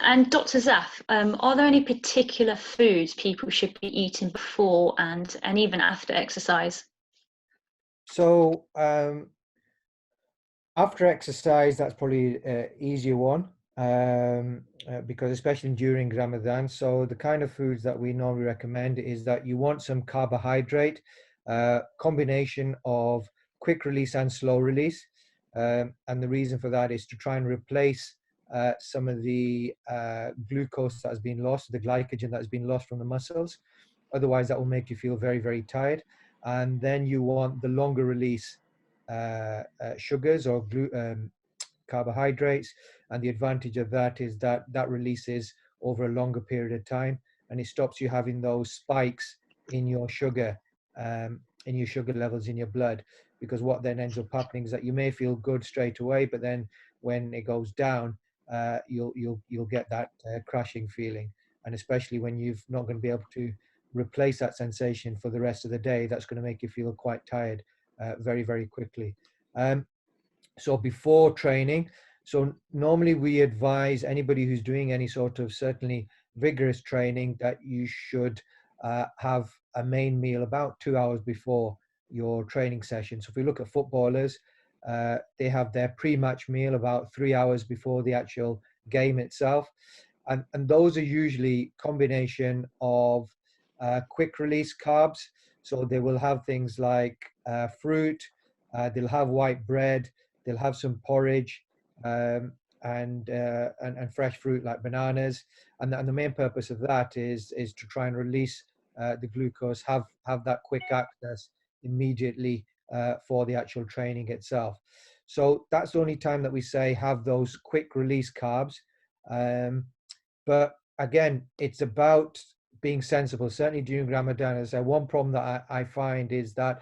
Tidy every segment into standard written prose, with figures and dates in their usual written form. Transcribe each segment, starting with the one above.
And Dr. Zaf, are there any particular foods people should be eating before and even after exercise? So after exercise, that's probably an easier one, because especially during Ramadan. So the kind of foods that we normally recommend is that you want some carbohydrate, combination of quick release and slow release. And the reason for that is to try and replace some of the glucose that has been lost, the glycogen that has been lost from the muscles. Otherwise, that will make you feel very, very tired. And then you want the longer release sugars or carbohydrates, and the advantage of that is that that releases over a longer period of time, and it stops you having those spikes in your sugar levels in your blood. Because what then ends up happening is that you may feel good straight away, but then when it goes down, you'll get that crashing feeling, and especially when you've not going to be able to replace that sensation for the rest of the day, that's going to make you feel quite tired very, very quickly. So before training, so normally we advise anybody who's doing any sort of certainly vigorous training that you should have a main meal about 2 hours before your training session. So if we look at footballers, they have their pre-match meal about 3 hours before the actual game itself. And those are usually combination of quick release carbs. So they will have things like fruit, they'll have white bread, they'll have some porridge, and fresh fruit like bananas. And the main purpose of that is to try and release the glucose, have that quick access immediately for the actual training itself. So that's the only time that we say have those quick release carbs. But again, it's about being sensible. Certainly during Ramadan, as I say, one problem that I find is that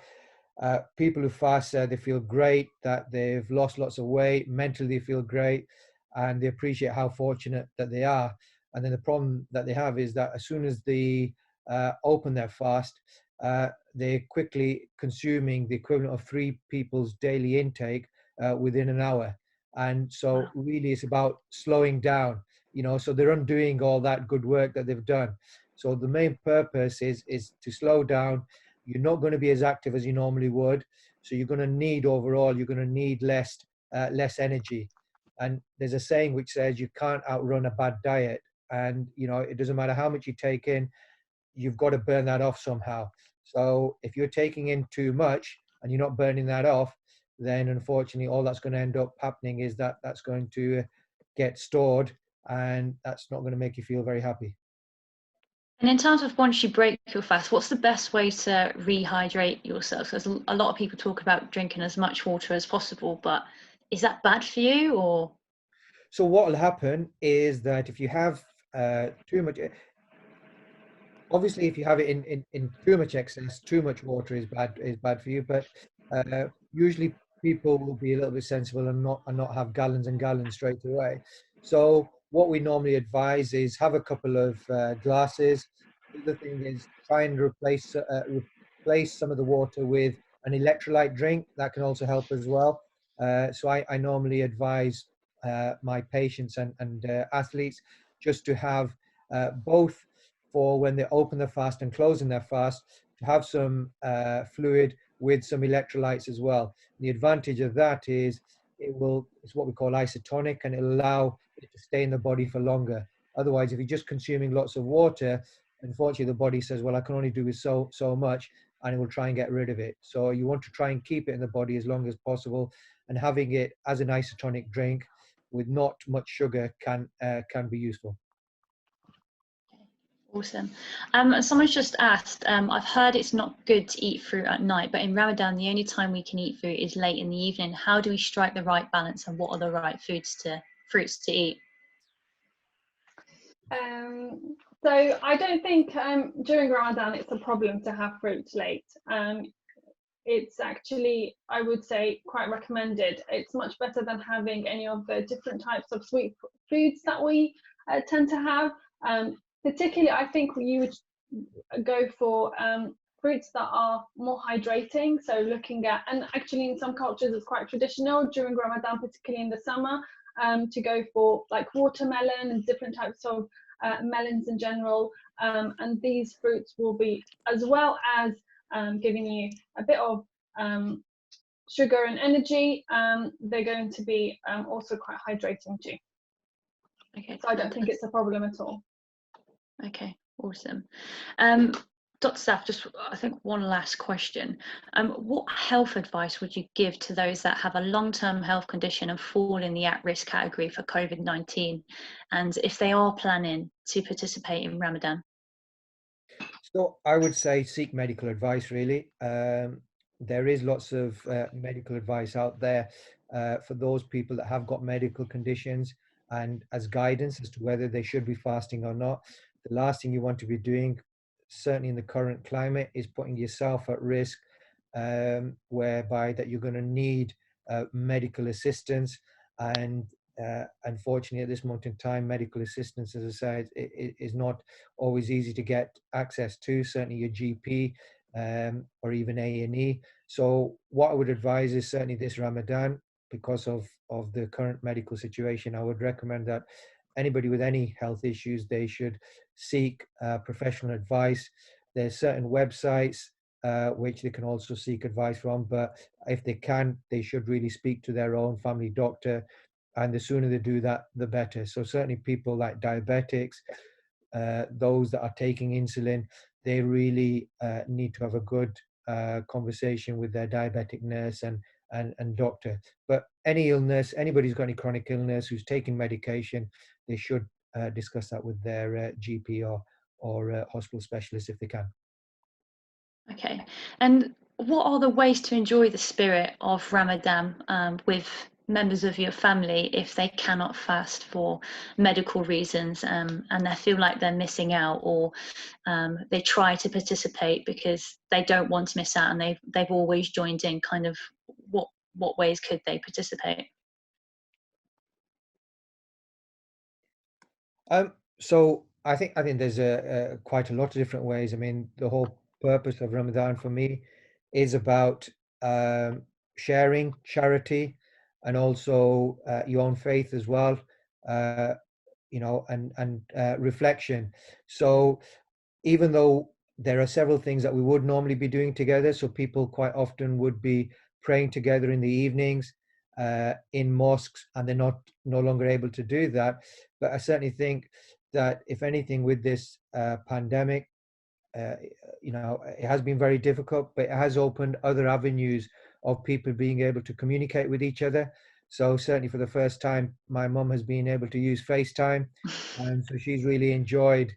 people who fast they feel great, that they've lost lots of weight, mentally they feel great, and they appreciate how fortunate that they are. And then the problem that they have is that as soon as they open their fast, they're quickly consuming the equivalent of 3 people's daily intake within an hour. And so really it's about slowing down, so they're undoing all that good work that they've done. So the main purpose is to slow down. You're not going to be as active as you normally would. So you're going to need less energy. And there's a saying which says you can't outrun a bad diet. And, it doesn't matter how much you take in, you've got to burn that off somehow. So if you're taking in too much and you're not burning that off, then unfortunately all that's going to end up happening is that that's going to get stored, and that's not going to make you feel very happy. And in terms of once you break your fast, what's the best way to rehydrate yourself? Because a lot of people talk about drinking as much water as possible, but is that bad for you, or? So what will happen is that if you have too much, obviously if you have it in too much excess, too much water is bad for you. But usually people will be a little bit sensible and not have gallons and gallons straight away. So what we normally advise is have a couple of glasses. The other thing is try and replace some of the water with an electrolyte drink. That can also help as well. So I normally advise my patients and athletes just to have both, for when they open their fast and closing their fast, to have some fluid with some electrolytes as well. The advantage of that is it's what we call isotonic, and it'll allow it to stay in the body for longer. Otherwise, if you're just consuming lots of water, unfortunately the body says, well, I can only do with so much, and it will try and get rid of it. So you want to try and keep it in the body as long as possible, and having it as an isotonic drink with not much sugar can be useful. Awesome. Someone's just asked, I've heard it's not good to eat fruit at night, but in Ramadan, the only time we can eat fruit is late in the evening. How do we strike the right balance, and what are the right fruits to eat? So I don't think during Ramadan it's a problem to have fruit late. It's actually, I would say, quite recommended. It's much better than having any of the different types of sweet foods that we tend to have. Particularly, I think you would go for fruits that are more hydrating. So looking at, and actually in some cultures it's quite traditional during Ramadan, particularly in the summer, to go for like watermelon and different types of melons in general. And these fruits will be, as well as giving you a bit of sugar and energy, they're going to be also quite hydrating too. Okay, so I don't think it's a problem at all. Okay, awesome. Dr. Zaf, just I think one last question. What health advice would you give to those that have a long-term health condition and fall in the at-risk category for COVID-19, and if they are planning to participate in Ramadan? So I would say seek medical advice, really. There is lots of medical advice out there for those people that have got medical conditions, and as guidance as to whether they should be fasting or not. The last thing you want to be doing, certainly in the current climate, is putting yourself at risk, whereby that you're going to need medical assistance. And unfortunately, at this moment in time, medical assistance, as I said, is not always easy to get access to, certainly your GP or even A&E. So what I would advise is certainly this Ramadan, because of the current medical situation, I would recommend that anybody with any health issues, they should seek professional advice. There's certain websites which they can also seek advice from, but if they can, they should really speak to their own family doctor, and the sooner they do that, the better. So certainly people like diabetics, those that are taking insulin, they really need to have a good conversation with their diabetic nurse and doctor. But any illness, anybody who's got any chronic illness, who's taking medication, they should discuss that with their GP or hospital specialist if they can. Okay, and what are the ways to enjoy the spirit of Ramadan with members of your family if they cannot fast for medical reasons, and they feel like they're missing out, or they try to participate because they don't want to miss out and they've always joined in? Kind of what ways could they participate? So I think there's quite a lot of different ways. I mean, the whole purpose of Ramadan for me is about sharing, charity, and also your own faith as well, and reflection. So even though there are several things that we would normally be doing together, so people quite often would be praying together in the evenings in mosques, and they're no longer able to do that. But I certainly think that if anything with this pandemic, it has been very difficult, but it has opened other avenues of people being able to communicate with each other. So certainly for the first time, my mum has been able to use FaceTime, and so she's really enjoyed.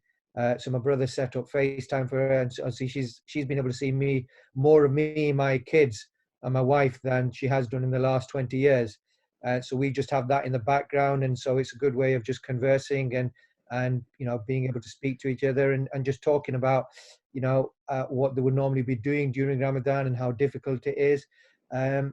So my brother set up FaceTime for her, and so she's been able to see more of me, my kids, and my wife than she has done in the last 20 years. So we just have that in the background, and so it's a good way of just conversing and being able to speak to each other and just talking about what they would normally be doing during Ramadan and how difficult it is, and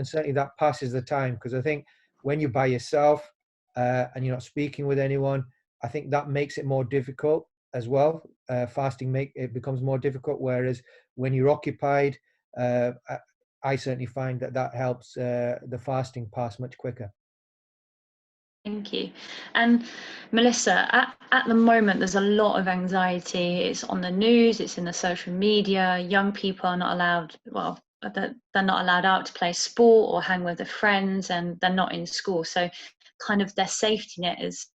certainly that passes the time, because I think when you're by yourself and you're not speaking with anyone, I think that makes it more difficult as well. Fasting it becomes more difficult, whereas when you're occupied, I certainly find that helps the fasting pass much quicker. Thank you. And Melissa, at the moment, there's a lot of anxiety. It's on the news, it's in the social media. Young people are not allowed, they're not allowed out to play sport or hang with their friends, and they're not in school. So kind of their safety net is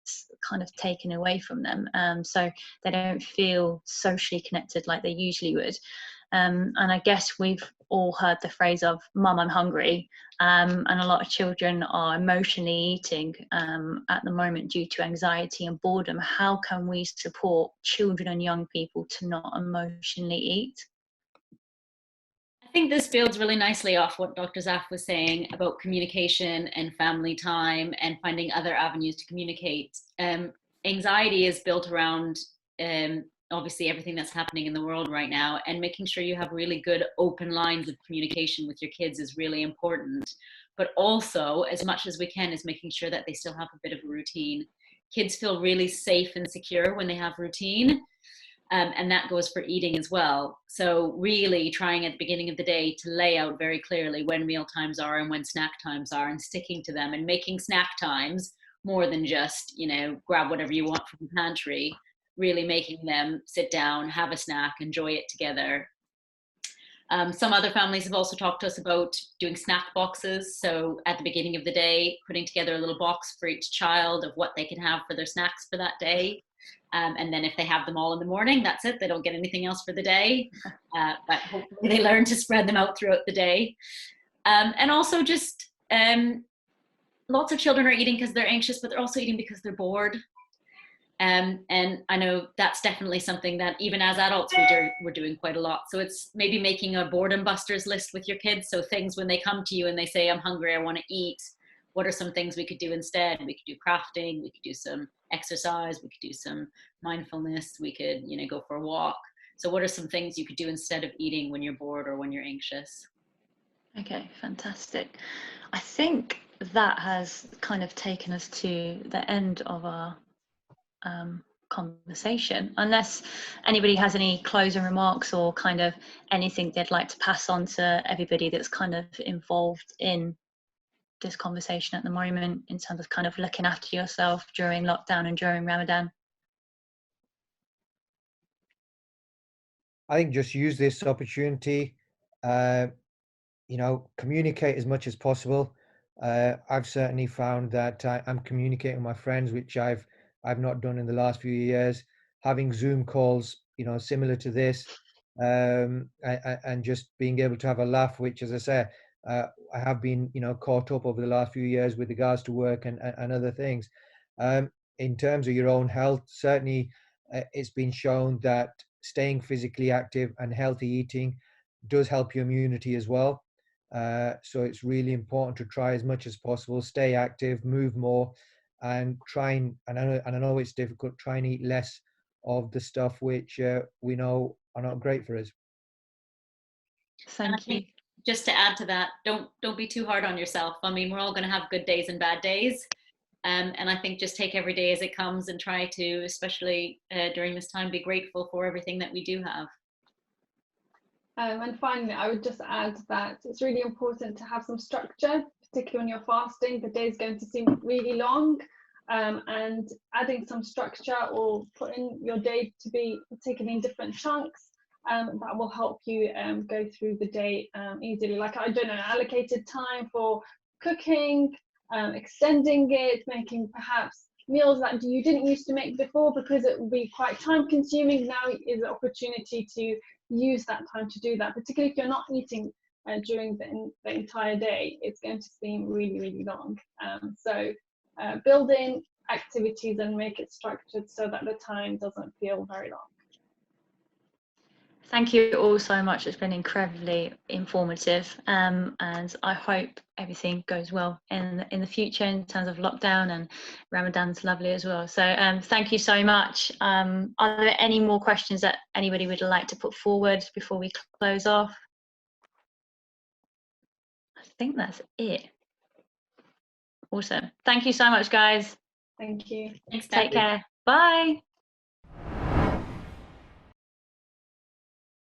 kind of taken away from them. So they don't feel socially connected like they usually would. And I guess we've all heard the phrase of "Mum, I'm hungry," and a lot of children are emotionally eating at the moment due to anxiety and boredom. How can we support children and young people to not emotionally eat? I think this builds really nicely off what Dr. Zaf was saying about communication and family time and finding other avenues to communicate. Anxiety is built around obviously everything that's happening in the world right now, and making sure you have really good open lines of communication with your kids is really important. But also, as much as we can, is making sure that they still have a bit of a routine. Kids feel really safe and secure when they have routine. And that goes for eating as well. So really trying at the beginning of the day to lay out very clearly when meal times are and when snack times are, and sticking to them, and making snack times more than just, you know, grab whatever you want from the pantry, really making them sit down, have a snack, enjoy it together. Some other families have also talked to us about doing snack boxes. So at the beginning of the day, putting together a little box for each child of what they can have for their snacks for that day. And then if they have them all in the morning, that's it. They don't get anything else for the day. But hopefully they learn to spread them out throughout the day. And also just lots of children are eating because they're anxious, but they're also eating because they're bored. And I know that's definitely something that even as adults we're doing quite a lot. So it's maybe making a boredom busters list with your kids. So things when they come to you and they say, I'm hungry, I want to eat. What are some things we could do instead? We could do crafting, we could do some exercise, we could do some mindfulness, we could, you know, go for a walk. So what are some things you could do instead of eating when you're bored or when you're anxious? Okay, fantastic. I think that has kind of taken us to the end of our conversation, unless anybody has any closing remarks or kind of anything they'd like to pass on to everybody that's kind of involved in this conversation at the moment in terms of kind of looking after yourself during lockdown and during Ramadan. I think just use this opportunity, you know, communicate as much as possible. I've certainly found that I'm communicating with my friends, which I've not done in the last few years. Having Zoom calls, you know, similar to this, and just being able to have a laugh, which, as I say, I have been, you know, caught up over the last few years with regards to work and other things. In terms of your own health, certainly it's been shown that staying physically active and healthy eating does help your immunity as well. So it's really important to try as much as possible, stay active, move more, and try and I know it's difficult, try and eat less of the stuff which we know are not great for us. Thank you. Just to add to that, don't be too hard on yourself. I mean, we're all going to have good days and bad days. And I think just take every day as it comes and try to, especially during this time, be grateful for everything that we do have. And finally, I would just add that it's really important to have some structure, particularly when you're fasting. The day is going to seem really long, and adding some structure or putting your day to be taken in different chunks, that will help you go through the day easily. Like, I don't know, allocated time for cooking, extending it, making perhaps meals that you didn't used to make before because it will be quite time consuming. Now is an opportunity to use that time to do that, particularly if you're not eating during the entire day. It's going to seem really, really long. So build in activities and make it structured so that the time doesn't feel very long. Thank you all so much. It's been incredibly informative, and I hope everything goes well in the future in terms of lockdown, and Ramadan's lovely as well. So thank you so much. Are there any more questions that anybody would like to put forward before we close off? I think that's it. Awesome. Thank you so much, guys. Thank you. Thanks, Take care. Bye.